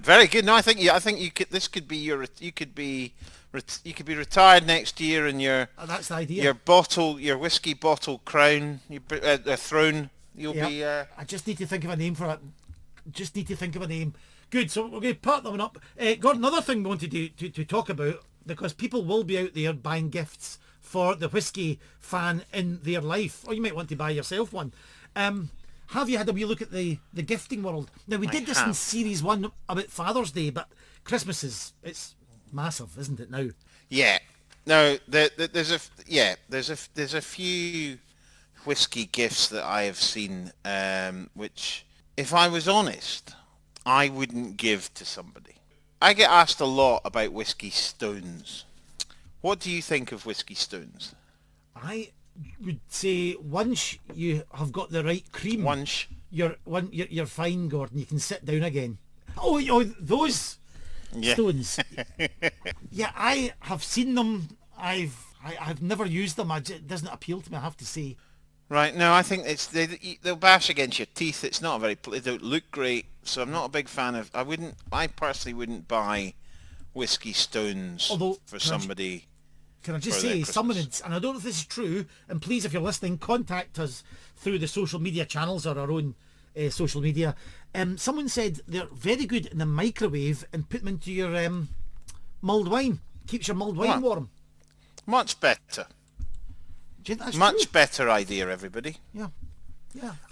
Very good. No, I think you could. This could be you could be retired next year, and that's the idea. Your whiskey bottle crown, throne. You'll be. I just need to think of a name for it. Just need to think of a name. Good. So we're going to part them up. Got another thing we wanted to talk about, because people will be out there buying gifts for the whiskey fan in their life, or you might want to buy yourself one. Have you had a wee look at the gifting world? Now, we did this in series 1 about Father's Day, but Christmas it's massive, isn't it now? Yeah. No, there's a few whiskey gifts that I have seen, which, if I was honest, I wouldn't give to somebody. I get asked a lot about whiskey stones. What do you think of whiskey stones? I would say once you have got the right cream, you're fine, Gordon. You can sit down again. Oh, those stones. Yeah, I have seen them. I've never used them. It doesn't appeal to me, I have to say. Right. No, I think they'll bash against your teeth. It's not they don't look great, so I'm not a big fan of. I personally wouldn't buy whiskey stones for somebody. Can I just say, someone, and I don't know if this is true, and please, if you're listening, contact us through the social media channels or our own social media. Someone said they're very good in the microwave and put them into your mulled wine. Keeps your mulled wine warm. Much better. Do you think that's much true? Better idea, everybody. Yeah.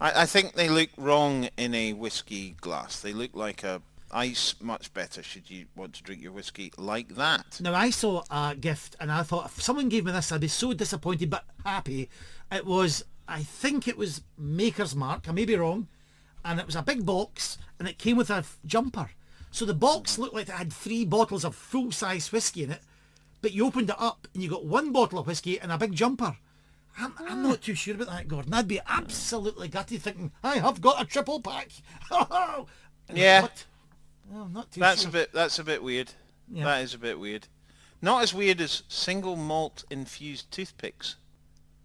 I think they look wrong in a whiskey glass. They look like ice. Much better should you want to drink your whiskey like that. Now, I saw a gift and I thought, if someone gave me this, I'd be so disappointed but happy. It was, I think it was Maker's Mark, I may be wrong, and it was a big box and it came with a jumper. So the box looked like it had 3 bottles of full-size whiskey in it, but you opened it up and you got 1 bottle of whiskey and a big jumper. I'm not too sure about that, Gordon. I'd be absolutely gutted thinking, I have got a triple pack. Yeah. Well, I'm not too sure. That's a bit weird. Yeah. That is a bit weird. Not as weird as single malt infused toothpicks.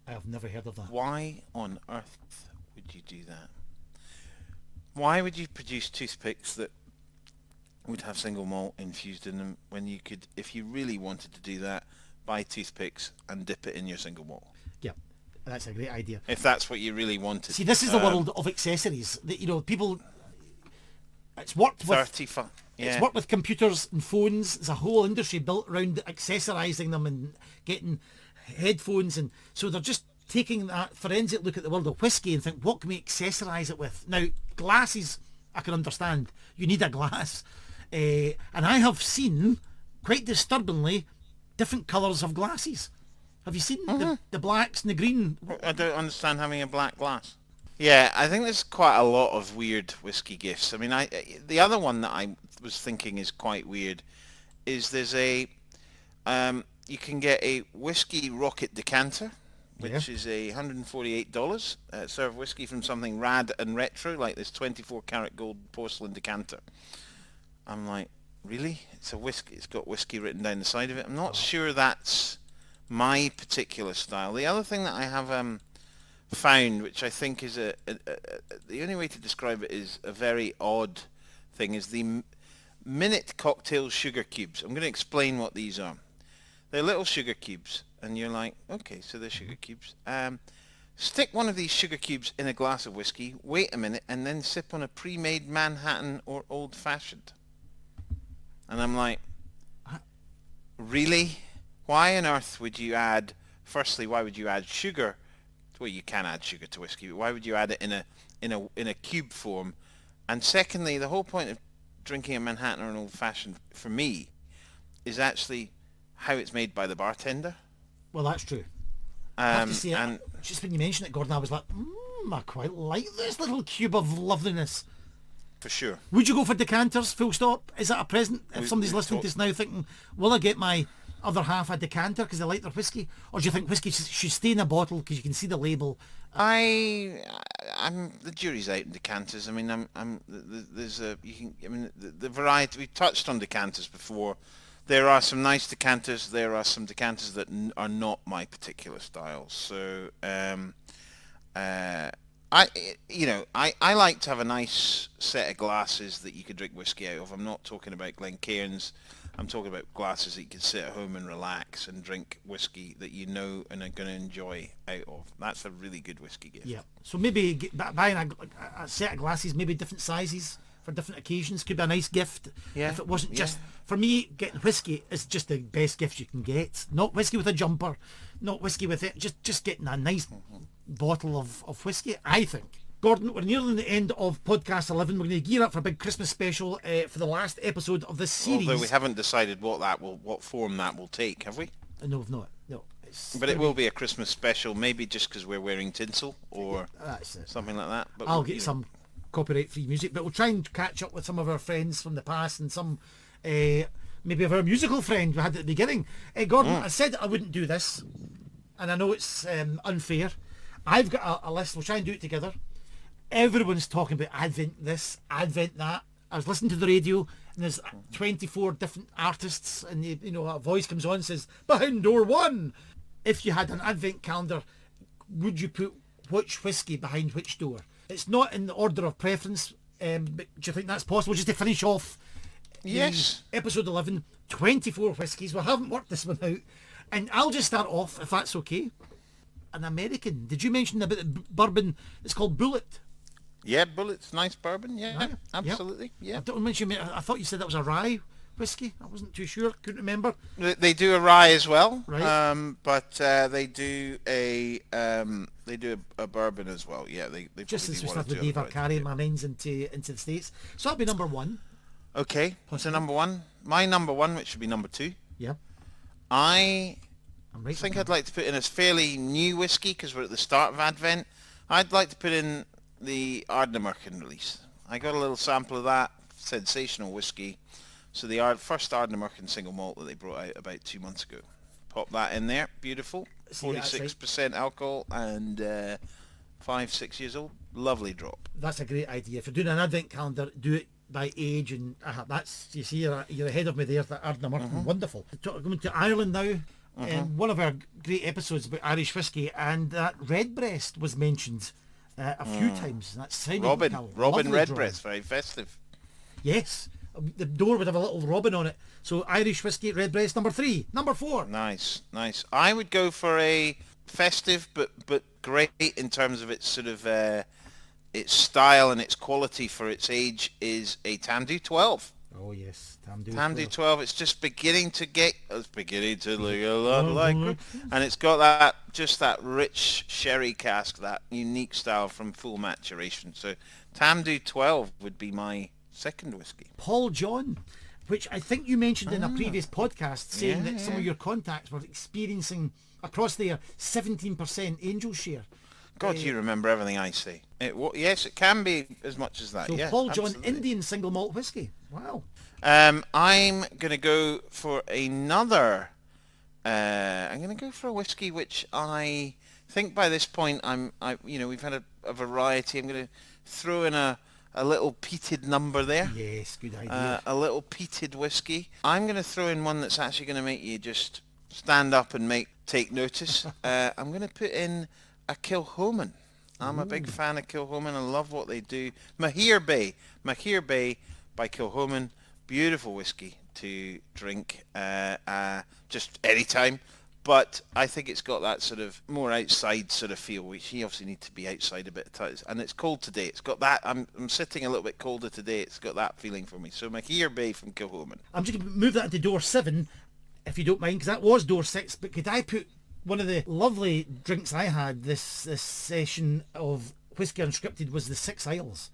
I have never heard of that. Why on earth would you do that? Why would you produce toothpicks that would have single malt infused in them when you could, if you really wanted to do that, buy toothpicks and dip it in your single malt? Yeah, that's a great idea. If that's what you really wanted. See, this is the world of accessories. People... It's worked with 35. Yeah. It's worked with computers and phones. There's a whole industry built around accessorising them and getting headphones, and so they're just taking that forensic look at the world of whiskey and think, what can we accessorise it with? Now, glasses, I can understand. You need a glass, and I have seen, quite disturbingly, different colours of glasses. Have you seen the blacks and the green? I don't understand having a black glass. Yeah, I think there's quite a lot of weird whiskey gifts. I mean, the other one that I was thinking is quite weird is there's you can get a whiskey rocket decanter, which is $148. Serve whiskey from something rad and retro, like this 24 karat gold porcelain decanter. I'm like, really? It's a whiskey. It's got whiskey written down the side of it. I'm not sure that's my particular style. The other thing that I have found, which I think is the only way to describe it is a very odd thing, is the minute cocktail sugar cubes. I'm going to explain what these are. They're little sugar cubes, and you're like, okay, so they're sugar cubes. Stick one of these sugar cubes in a glass of whiskey, wait a minute, and then sip on a pre-made Manhattan or old-fashioned. And I'm like, really? Why on earth would you add, firstly, why would you add sugar? Well, you can add sugar to whiskey, but why would you add it in a cube form? And secondly, the whole point of drinking a Manhattan or an old-fashioned, for me, is actually how it's made by the bartender. Well, that's true. I have to say, just when you mentioned it, Gordon, I was like, I quite like this little cube of loveliness. For sure. Would you go for decanters, full stop? Is that a present? If somebody's listening to this now thinking, will I get my other half a decanter because they like their whiskey? Or do you think whiskey should stay in a bottle because you can see the label? I'm the jury's out in decanters. I mean, the variety. We touched on decanters before. There are some nice decanters. There are some decanters that are not my particular style. So I like to have a nice set of glasses that you could drink whiskey out of. I'm not talking about Glencairns. I'm talking about glasses that you can sit at home and relax and drink whiskey that you know and are going to enjoy out of. That's a really good whiskey gift. Yeah. So maybe buying a set of glasses, maybe different sizes for different occasions, could be a nice gift. Yeah, If it wasn't yeah. just, for me, getting whiskey is just the best gift you can get. Not whiskey with a jumper, not whiskey with it, just getting a nice bottle of whiskey, I think. Gordon, we're nearly the end of podcast 11. We're going to gear up for a big Christmas special for the last episode of this series. Although we haven't decided what form that will take, have we? No, we've not. No. But it will be a Christmas special, maybe just because we're wearing tinsel or That's it. something like that. But I'll we'll, get you know. some copyright-free music, but we'll try and catch up with some of our friends from the past and some maybe of our musical friend we had at the beginning. Gordon, I said I wouldn't do this, and I know it's unfair. I've got a list. We'll try and do it together. Everyone's talking about Advent this, Advent that. I was listening to the radio, and there's 24 different artists, and a voice comes on and says, "Behind door 1." If you had an Advent calendar, would you put which whiskey behind which door? It's not in the order of preference, but do you think that's possible? Just to finish off Yes. episode 11, 24 whiskies. We haven't worked this one out. And I'll just start off, if that's okay. An American. Did you mention about the bourbon? It's called Bullet. Yeah, Bullet's nice bourbon. Yeah, Right, absolutely. Yeah. I don't mention. I thought you said that was a rye whiskey. I wasn't too sure. Couldn't remember. They do a rye as well, Right. but they do a bourbon as well. Yeah, they Just probably as do we one or started with two Dave, other are carrying my minds into the States. So that'll be number 1. Okay, so number 1, my number 1, which should be number 2. Yeah. I I'm right. think I'd like to put in a fairly new whiskey because we're at the start of Advent. I'd like to put in the Ardnamurchan release. I got a little sample of that sensational whiskey. So the first Ardnamurchan single malt that they brought out about 2 months ago. Pop that in there. Beautiful. See, that's 46% alcohol and 5-6 years old. Lovely drop. That's a great idea. If you're doing an Advent calendar, do it by age, and that's, you see, you're ahead of me there. That Ardnamurchan, wonderful. Going to Ireland now. One of our great episodes about Irish whiskey, and that Redbreast was mentioned a few times. That's Simon Robin Lovely Redbreast, very festive. Yes, the door would have a little robin on it. So Irish whiskey, Redbreast, number 3. Number 4. Nice. I would go for a festive but great in terms of its sort of its style and its quality for its age is a Tamdhu 12. Oh yes, Tamdhu 12, it's just beginning to look a lot like, and it's got that rich sherry cask, that unique style from full maturation. So Tamdhu 12 would be my second whiskey. Paul John, which I think you mentioned in a previous podcast, saying that some of your contacts were experiencing across there 17% angel share. God, you remember everything I say. Yes, it can be as much as that. So Yeah, Paul John absolutely. Indian single malt whiskey. Wow. I'm going to go for another. I'm going to go for a whiskey which I think by this point we've had a variety. I'm going to throw in a little peated number there. Yes, good idea. A little peated whiskey. I'm going to throw in one that's actually going to make you just stand up and take notice. I'm going to put in a Kilchoman. I'm a big fan of Kilchoman. I love what they do. Mahir Bay by Kilchoman. Beautiful whiskey to drink just any time. But I think it's got that sort of more outside sort of feel, which you obviously need to be outside a bit of time. And it's cold today. It's got that. I'm sitting a little bit colder today. It's got that feeling for me. So Mahir Bay from Kilchoman. I'm just going to move that into door 7, if you don't mind, because that was door 6. But could I put one of the lovely drinks I had this session of Whisky Unscripted was the Six Isles,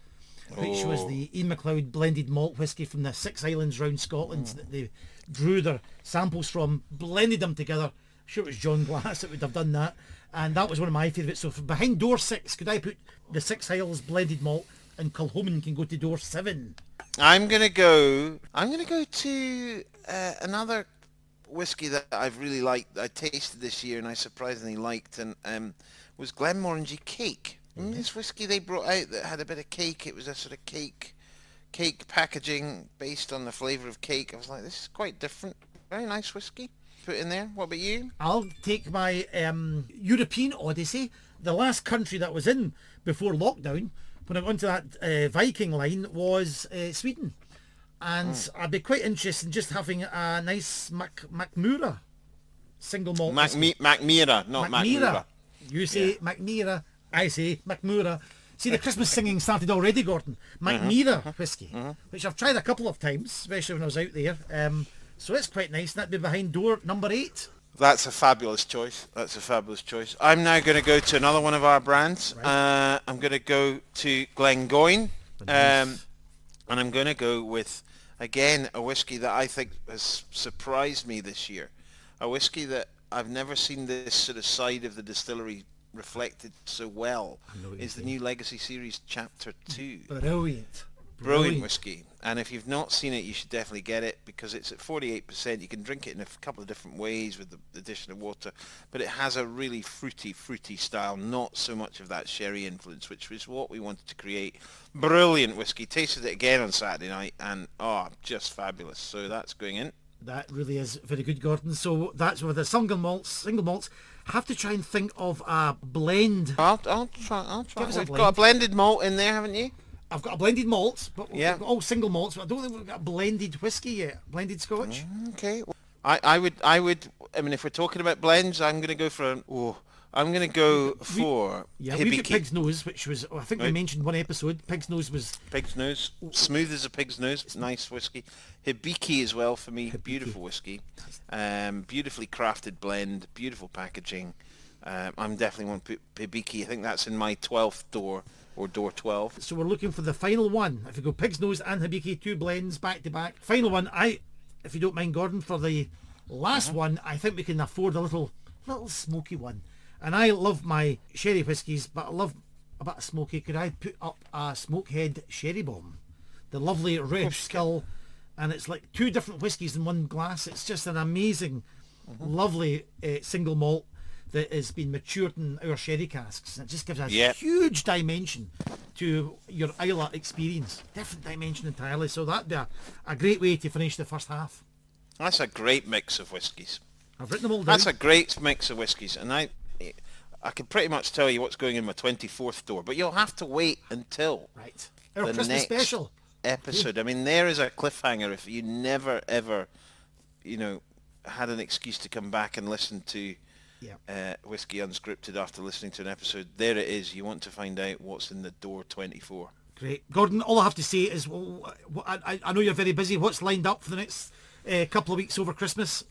which was the Ian MacLeod blended malt whisky from the 6 islands round Scotland that they drew their samples from, blended them together. I'm sure it was John Glass that would have done that, and that was one of my favourites. So from behind door 6, could I put the 6 Isles blended malt, and Kilchoman can go to door 7? I'm gonna go to another whiskey that I've really liked. I tasted this year and I surprisingly liked, and was Glenmorangie Cake. Remember this whiskey they brought out that had a bit of cake? It was a sort of cake packaging based on the flavour of cake. I was like, this is quite different. Very nice whiskey. put in there? What about you? I'll take my European Odyssey. The last country that was in before lockdown, when I went to that Viking line, was Sweden. And I'd be quite interested in just having a nice Macmura single malt. Macmira, not Macmura. You say Macmira, I say Macmura. See, the Christmas singing started already, Gordon. Macmira whiskey, which I've tried a couple of times, especially when I was out there. So it's quite nice. That'd be behind door number 8. That's a fabulous choice. I'm now going to go to another one of our brands. Right. I'm going to go to Glengoyne. And I'm going to go with, again, a whiskey that I think has surprised me this year. A whiskey that I've never seen this sort of side of the distillery reflected so well. Is the new Legacy Series Chapter 2. Brilliant whiskey. And if you've not seen it, you should definitely get it, because it's at 48%. You can drink it in a couple of different ways with the addition of water, but it has a really fruity style, not so much of that sherry influence, which was what we wanted to create. Brilliant whiskey. Tasted it again on Saturday night, and just fabulous. So that's going in. That really is very good, Gordon. So that's with the single malts. Have to try and think of a blend. I'll try. Give us a We've blend. got a blended malt in there, haven't you? I've got a blended malt, but Yeah. we've got all single malts, but I don't think we've got a blended whiskey yet. Blended Scotch. Okay. I would. I mean, if we're talking about blends, I'm going to go for Yeah, we've got Hibiki. Pig's Nose, which was, I think we Right. mentioned one episode. Pig's Nose was Pig's Nose, smooth as a pig's nose, nice whiskey. Hibiki as well for me, beautiful whiskey, beautifully crafted blend, beautiful packaging. I'm definitely one Hibiki. I think that's in my 12th door, or door 12. So we're looking for the final one. If we go Pig's Nose and Hibiki, 2 blends back to back. Final one, if you don't mind, Gordon, for the last one, I think we can afford a little smoky one. And I love my sherry whiskies, but I love a bit of smoky. Could I put up a Smokehead Sherry Bomb? The lovely red skull, and it's like 2 different whiskies in one glass. It's just an amazing, lovely single malt that has been matured in our sherry casks. And it just gives a huge dimension to your Isla experience. Different dimension entirely. So that'd be a great way to finish the first half. That's a great mix of whiskies. I've written them all down. That's a great mix of whiskies, and I can pretty much tell you what's going in my 24th door, but you'll have to wait until Right. Our the Christmas next special. episode. I mean, there is a cliffhanger if you never ever, had an excuse to come back and listen to Whiskey Unscripted after listening to an episode. There it is. You want to find out what's in the door 24. Great. Gordon, all I have to say is, I know you're very busy. What's lined up for the next couple of weeks over Christmas?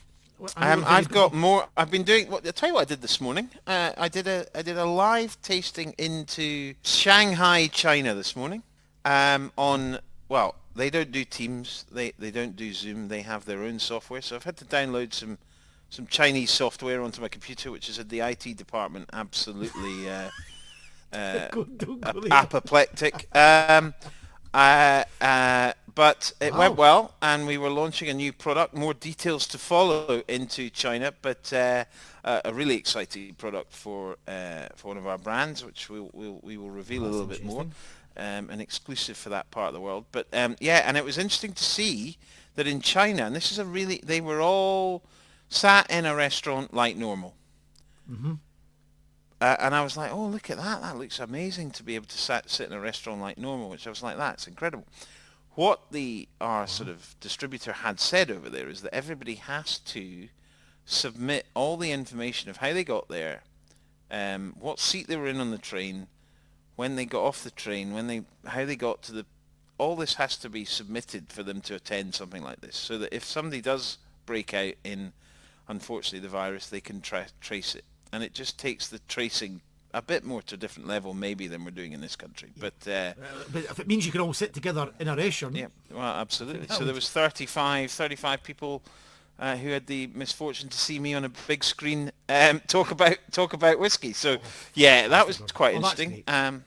I've got more. I've been doing. I'll tell you what I did this morning. I did a live tasting into Shanghai, China this morning. They don't do Teams. They don't do Zoom. They have their own software. So I've had to download some Chinese software onto my computer, which is at the IT department absolutely Don't go there. apoplectic. But it went well, and we were launching a new product. More details to follow into China, but a really exciting product for one of our brands, which we will reveal a little bit more, an exclusive for that part of the world. But and it was interesting to see that in China, and this is they were all sat in a restaurant like normal. Mm-hmm. And I was like, oh, look at that. That looks amazing to be able to sit in a restaurant like normal, which I was like, that's incredible. What our sort of distributor had said over there is that everybody has to submit all the information of how they got there, what seat they were in on the train, when they got off the train, how they got to all this has to be submitted for them to attend something like this, so that if somebody does break out in, unfortunately, the virus, they can trace it. And it just takes the tracing a bit more to a different level maybe than we're doing in this country. Yeah. But if it means you can all sit together in a restaurant. yeah, well, absolutely. So there was 35 people who had the misfortune to see me on a big screen talk about whiskey. So yeah, that was quite interesting. And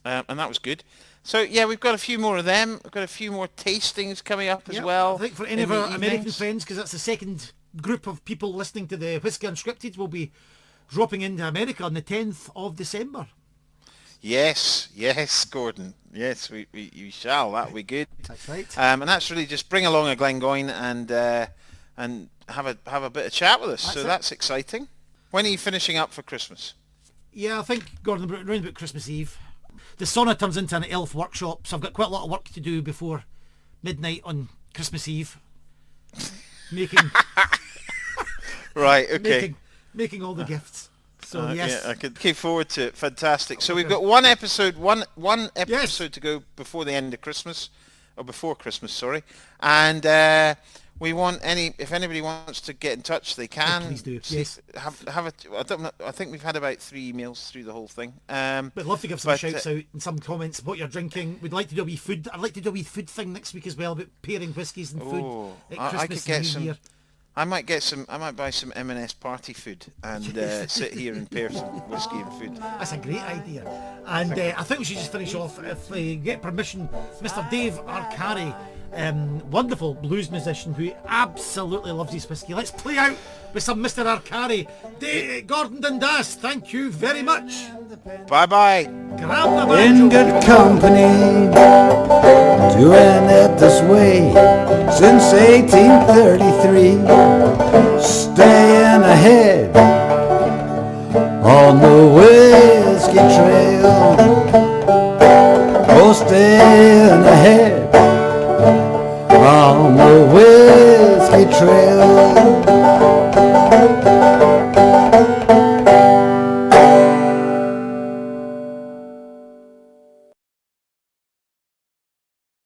that was good. So yeah, we've got a few more of them. We've got a few more tastings coming up as well. I think for any of our American friends, because that's the second group of people listening to the Whiskey Unscripted, will be dropping into America on the 10th of December. Yes, Gordon. Yes, we shall. That'll be good. That's right. And that's really just bring along a Glengoyne and have a bit of chat with us. That's exciting. When are you finishing up for Christmas? Yeah, I think, Gordon, around about Christmas Eve. The sauna turns into an elf workshop, so I've got quite a lot of work to do before midnight on Christmas Eve. Making right, okay. Making all the gifts. So yes. Yeah, I could look forward to it. Fantastic. So we've got one episode to go before the end of Christmas, or before Christmas, sorry. And we want if anybody wants to get in touch, they can. Please do. Yes. I don't know. I think we've had about 3 emails through the whole thing. But I'd love to give some shouts out and some comments what you're drinking. We'd like to do a wee food. I'd like to do a wee food thing next week as well about pairing whiskies and food at Christmas I could get and New some. Year. I might buy some M&S party food and sit here and pair some whiskey and food. That's a great idea. And I think we should just finish off, if we get permission, Mr. Dave Arcari, wonderful blues musician who absolutely loves his whiskey. Let's play out with some Mr. Arcari. Gordon Dundas, thank you very much. Bye-bye. Grab the In banjo. good company, doing it this way since 1833, staying ahead on the whiskey trail. Oh, staying ahead on the whiskey trail.